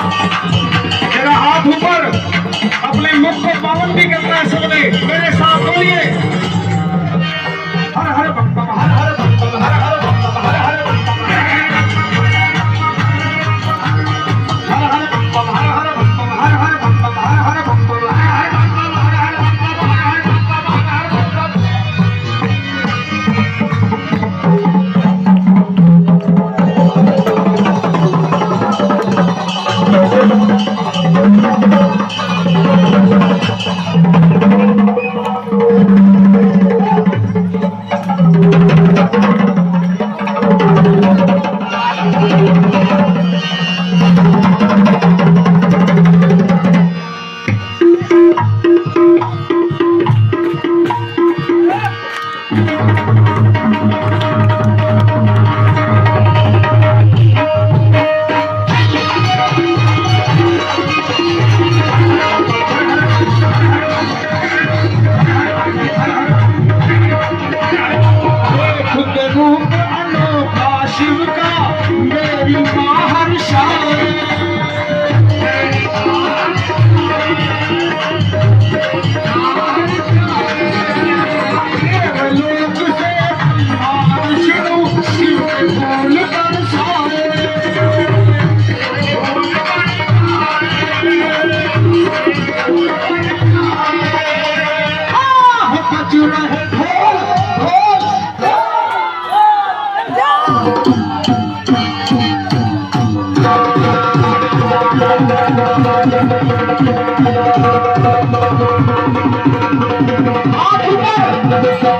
मेरा हाथ ऊपर, अपने मुख को पावन भी करता है सबने। मेरे साथ बोलिए, हर हर बम बम, हर हर बम बम, हर हर बम बम, हर हर बम बम, हर हर बम बम, हर हर बम बम, हर हर बम बम, हर हर बम बम, हर हर बम बम, हर हर बम बम, हर हर बम बम, हर हर बम बम। खुद रूप अनोखा शिव का, मेरी बाहर शान। देवलोक से सम्मान शुरू, शिव के बोल बरसाए। बज रहे ढोल ढोल हाथ ऊपर।